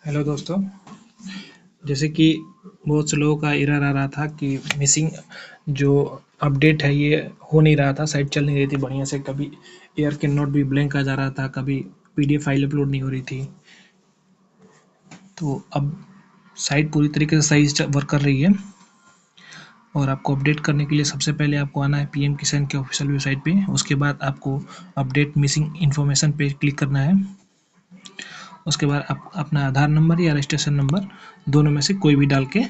Hello दोस्तों। जैसे कि बहुत से लोगों का एरर आ रहा था कि मिसिंग जो अपडेट है ये हो नहीं रहा था, साइट चल नहीं रही थी बढ़िया से। कभी एयर कैन नॉट भी ब्लैंक आ जा रहा था, कभी पीडीएफ फाइल अपलोड नहीं हो रही थी। तो अब साइट पूरी तरीके से सही वर्क कर रही है। और आपको अपडेट करने के लिए सबसे पहले आपको आना है पीएम किसान के ऑफिशियल वेबसाइट पे। उसके बाद आपको अपडेट मिसिंग इन्फॉर्मेशन पे क्लिक करना है। उसके बाद आप अपना आधार नंबर या रजिस्ट्रेशन नंबर दोनों में से कोई भी डाल के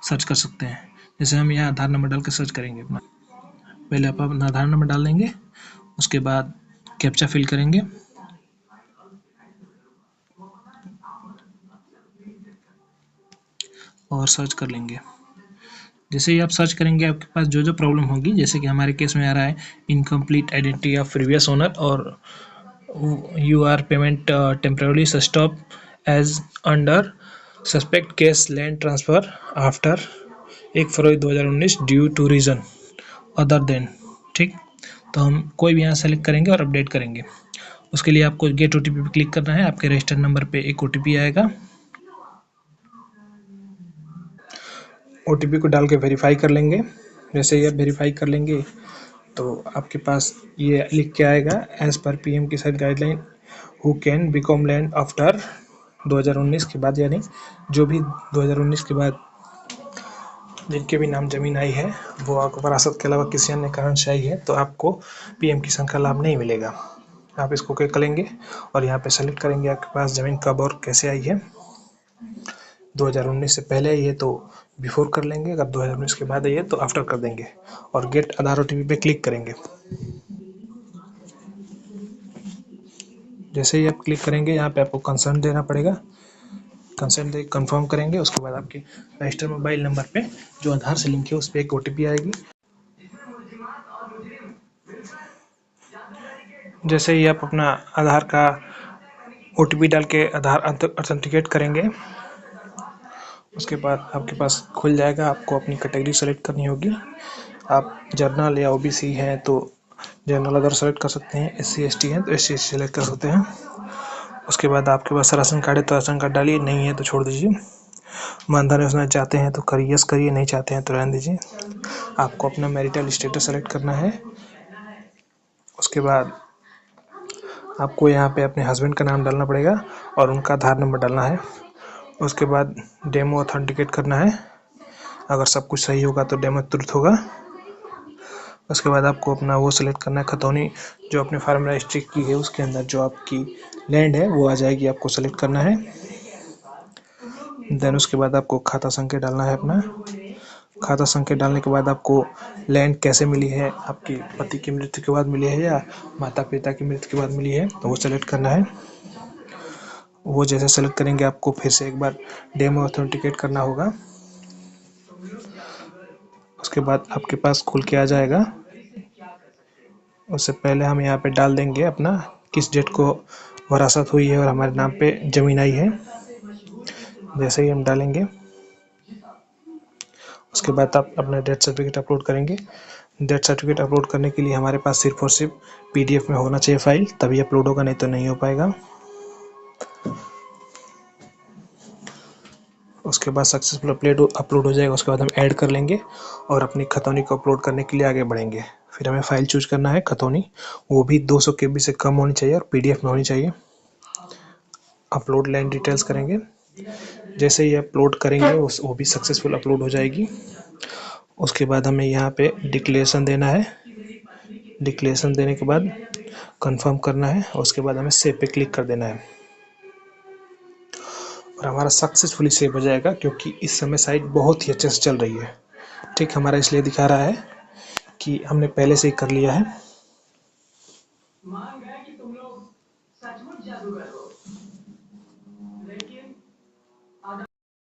सर्च कर सकते हैं। जैसे हम यहाँ आधार नंबर डाल के सर्च करेंगे अपना। पहले आप अपना आधार नंबर डाल देंगे, उसके बाद कैप्चा फिल करेंगे और सर्च कर लेंगे। जैसे ही आप सर्च करेंगे आपके पास जो जो प्रॉब्लम होगी, जैसे कि हमारे केस में आ रहा है incomplete identity of previous owner or your payment temporary stop as under suspect case land transfer after 1 February 2019 due to reason other than. ठीक, तो हम कोई भी यहाँ सेलेक्ट करेंगे और अपडेट करेंगे। उसके लिए आपको गेट ओटीपी पे क्लिक करना है। आपके रजिस्टर्ड नंबर पे एक ओटीपी आएगा। ओटीपी को डाल के वेरीफाई कर लेंगे। जैसे ही आप वेरीफाई कर लेंगे तो आपके पास ये लिख के आएगा एज़ पर पीएम किसान guideline who can become land after 2019 के बाद, यानी जो भी 2019 के बाद जिनके भी नाम ज़मीन आई है वो आपको विरासत के अलावा किसी अन्य कारण से आई है तो आपको पीएम किसान का लाभ नहीं मिलेगा। आप इसको क्लिक करेंगे और यहाँ पे सेलेक्ट करेंगे आपके पास ज़मीन कब और कैसे आई है। 2019 से पहले आई है तो बिफोर कर लेंगे, अगर 2019 के बाद आई है तो आफ्टर कर देंगे और गेट आधार ओटीपी पे क्लिक करेंगे। जैसे ही आप क्लिक करेंगे यहाँ पे आपको कंसर्न देना पड़ेगा। कंसर्न दे कंफर्म करेंगे। उसके बाद आपके रजिस्टर्ड मोबाइल नंबर पे जो आधार से लिंक है उस पर एक ओटीपी आएगी। जैसे ही आप अपना आधार का ओटीपी डाल के आधार ऑथेंटिकेट करेंगे उसके बाद आपके पास खुल जाएगा। आपको अपनी कैटेगरी सेलेक्ट करनी होगी। आप जर्नल या ओबीसी हैं तो जनरल अगर सेलेक्ट कर सकते हैं, एससी एसटी हैं तो एससी एसटी सेलेक्ट कर सकते हैं। उसके बाद आपके पास राशन कार्ड है तो राशन कार्ड डालिए, नहीं है तो छोड़ दीजिए। मानधन योजना चाहते हैं तो करिए, यस करिए, नहीं चाहते हैं तो रहने दीजिए। आपको अपना मैरिटल स्टेटस सेलेक्ट करना है। उसके बाद आपको यहाँ पे अपने हस्बैंड का नाम डालना पड़ेगा और उनका आधार नंबर डालना है। उसके बाद डेमो ऑथेंटिकेट करना है। अगर सब कुछ सही होगा तो डेमो तुरंत होगा। उसके बाद आपको अपना वो सेलेक्ट करना है, खतौनी जो अपने फार्म रजिस्ट्री की है उसके अंदर जो आपकी लैंड है वो आ जाएगी, आपको सेलेक्ट करना है। देन उसके बाद आपको खाता संख्या डालना है अपना। खाता संख्या डालने के बाद आपको लैंड कैसे मिली है, आपके पति की मृत्यु के बाद मिली है या माता पिता की मृत्यु के बाद मिली है, तो वो सेलेक्ट करना है। वो जैसे सेलेक्ट करेंगे आपको फिर से एक बार डेमो ऑथेंटिकेट करना होगा। उसके बाद आपके पास खुल के आ जाएगा। उससे पहले हम यहाँ पे डाल देंगे अपना किस डेट को वरासत हुई है और हमारे नाम पे ज़मीन आई है। जैसे ही हम डालेंगे उसके बाद आप अपना डेथ सर्टिफिकेट अपलोड करेंगे। डेथ सर्टिफिकेट अपलोड करने के लिए हमारे पास सिर्फ और सिर्फ पीडीएफ में होना चाहिए फाइल, तभी अपलोड होगा, नहीं तो नहीं हो पाएगा। उसके बाद सक्सेसफुल अपलोड हो जाएगा। उसके बाद हम ऐड कर लेंगे और अपनी खतौनी को अपलोड करने के लिए आगे बढ़ेंगे। फिर हमें फाइल चूज करना है खतौनी, वो भी 200 KB से कम होनी चाहिए और पीडीएफ में होनी चाहिए। अपलोड लैंड डिटेल्स करेंगे। जैसे ही अपलोड करेंगे वो भी सक्सेसफुल अपलोड हो जाएगी। उसके बाद हमें यहाँ पे डिक्लेरेशन देना है। डिक्लेरेशन देने के बाद कंफर्म करना है और उसके बाद हमें सेव पे क्लिक कर देना है और हमारा सक्सेसफुली सेव हो जाएगा, क्योंकि इस समय साइट बहुत ही अच्छे से चल रही है। ठीक, हमारा इसलिए दिखा रहा है कि हमने पहले से ही कर लिया है।